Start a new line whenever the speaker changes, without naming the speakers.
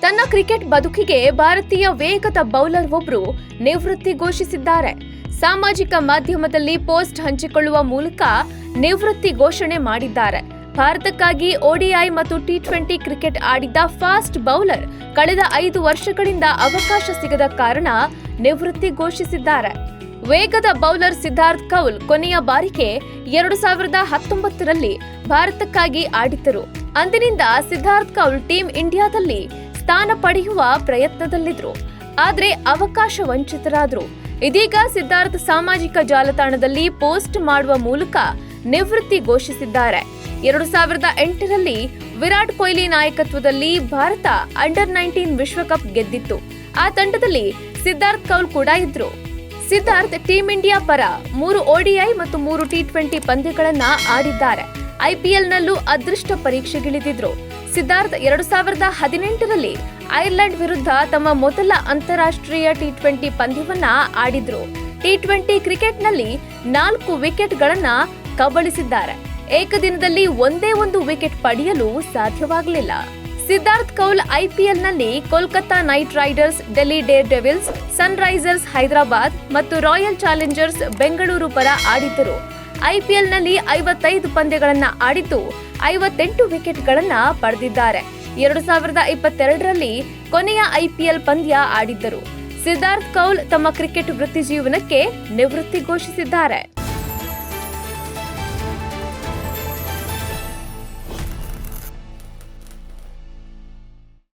ತನ್ನ ಕ್ರಿಕೆಟ್ ಬದುಕಿಗೆ ಭಾರತೀಯ ವೇಗದ ಬೌಲರ್ ಒಬ್ಬರು ನಿವೃತ್ತಿ ಘೋಷಿಸಿದ್ದಾರೆ. ಸಾಮಾಜಿಕ ಮಾಧ್ಯಮದಲ್ಲಿ ಪೋಸ್ಟ್ ಹಂಚಿಕೊಳ್ಳುವ ಮೂಲಕ ನಿವೃತ್ತಿ ಘೋಷಣೆ ಮಾಡಿದ್ದಾರೆ. ಭಾರತಕ್ಕಾಗಿ ODI ಮತ್ತು T20 ಕ್ರಿಕೆಟ್ ಆಡಿದ್ದ ಫಾಸ್ಟ್ ಬೌಲರ್ ಕಳೆದ 5 ವರ್ಷಗಳಿಂದ ಅವಕಾಶ ಸಿಗದ ಕಾರಣ ನಿವೃತ್ತಿ ಘೋಷಿಸಿದ್ದಾರೆ. ವೇಗದ ಬೌಲರ್ ಸಿದ್ಧಾರ್ಥ್ ಕೌಲ್ ಕೊನೆಯ ಬಾರಿಗೆ 2019ರಲ್ಲಿ ಭಾರತಕ್ಕಾಗಿ ಆಡಿದ್ದರು. ಅಂದಿನಿಂದ ಸಿದ್ಧಾರ್ಥ್ ಕೌಲ್ ಟೀಮ್ ಇಂಡಿಯಾದಲ್ಲಿ ಸ್ಥಾನ ಪಡೆಯುವ ಪ್ರಯತ್ನದಲ್ಲಿದ್ರು. ಆದ್ರೆ ಅವಕಾಶ ವಂಚಿತರಾದ್ರು. ಇದೀಗ ಸಿದ್ಧಾರ್ಥ್ ಸಾಮಾಜಿಕ ಜಾಲತಾಣದಲ್ಲಿ ಪೋಸ್ಟ್ ಮಾಡುವ ಮೂಲಕ ನಿವೃತ್ತಿ ಘೋಷಿಸಿದ್ದಾರೆ. 2008ರಲ್ಲಿ ವಿರಾಟ್ ಕೊಹ್ಲಿ ನಾಯಕತ್ವದಲ್ಲಿ ಭಾರತ ಅಂಡರ್-19 ವಿಶ್ವಕಪ್ ಗೆದ್ದಿತ್ತು. ಆ ತಂಡದಲ್ಲಿ ಸಿದ್ಧಾರ್ಥ್ ಕೌಲ್ ಕೂಡ ಇದ್ರು. ಸಿದ್ಧಾರ್ಥ್ ಟೀಂ ಇಂಡಿಯಾ ಪರ 3 ODI ಮತ್ತು 3 T20 ಪಂದ್ಯಗಳನ್ನ ಆಡಿದ್ದಾರೆ. IPLನಲ್ಲೂ ಅದೃಷ್ಟ ಪರೀಕ್ಷೆಗಿಳಿದಿದ್ರು. ಸಿದ್ಧಾರ್ಥ್ 2018ರಲ್ಲಿ ಐರ್ಲೆಂಡ್ ವಿರುದ್ಧ ತಮ್ಮ ಮೊದಲ ಅಂತಾರಾಷ್ಟ್ರೀಯ T20 ಪಂದ್ಯವನ್ನ ಆಡಿದ್ರು. T20 ಕ್ರಿಕೆಟ್ನಲ್ಲಿ 4 ವಿಕೆಟ್ಗಳನ್ನ ಕಬಳಿಸಿದ್ದಾರೆ. ಏಕದಿನದಲ್ಲಿ ಒಂದೇ ಒಂದು ವಿಕೆಟ್ ಪಡೆಯಲು ಸಾಧ್ಯವಾಗಲಿಲ್ಲ. ಸಿದ್ಧಾರ್ಥ್ ಕೌಲ್ IPLನಲ್ಲಿ Kolkata Knight Riders, Delhi Daredevils, Sunrisers Hyderabad ಮತ್ತು ರಾಯಲ್ ಚಾಲೆಂಜರ್ಸ್ ಬೆಂಗಳೂರು ಪರ ಆಡಿದ್ದರು. IPLನಲ್ಲಿ 55 ಪಂದ್ಯಗಳನ್ನ ಆಡಿದ್ದು 58 ವಿಕೆಟ್ಗಳನ್ನ ಪಡೆದಿದ್ದಾರೆ. 2022ರಲ್ಲಿ ಕೊನೆಯ IPL ಪಂದ್ಯ ಆಡಿದ್ದರು. ಸಿದ್ಧಾರ್ಥ್ ಕೌಲ್ ತಮ್ಮ ಕ್ರಿಕೆಟ್ ವೃತ್ತಿ ಜೀವನಕ್ಕೆ ನಿವೃತ್ತಿ ಘೋಷಿಸಿದ್ದಾರೆ.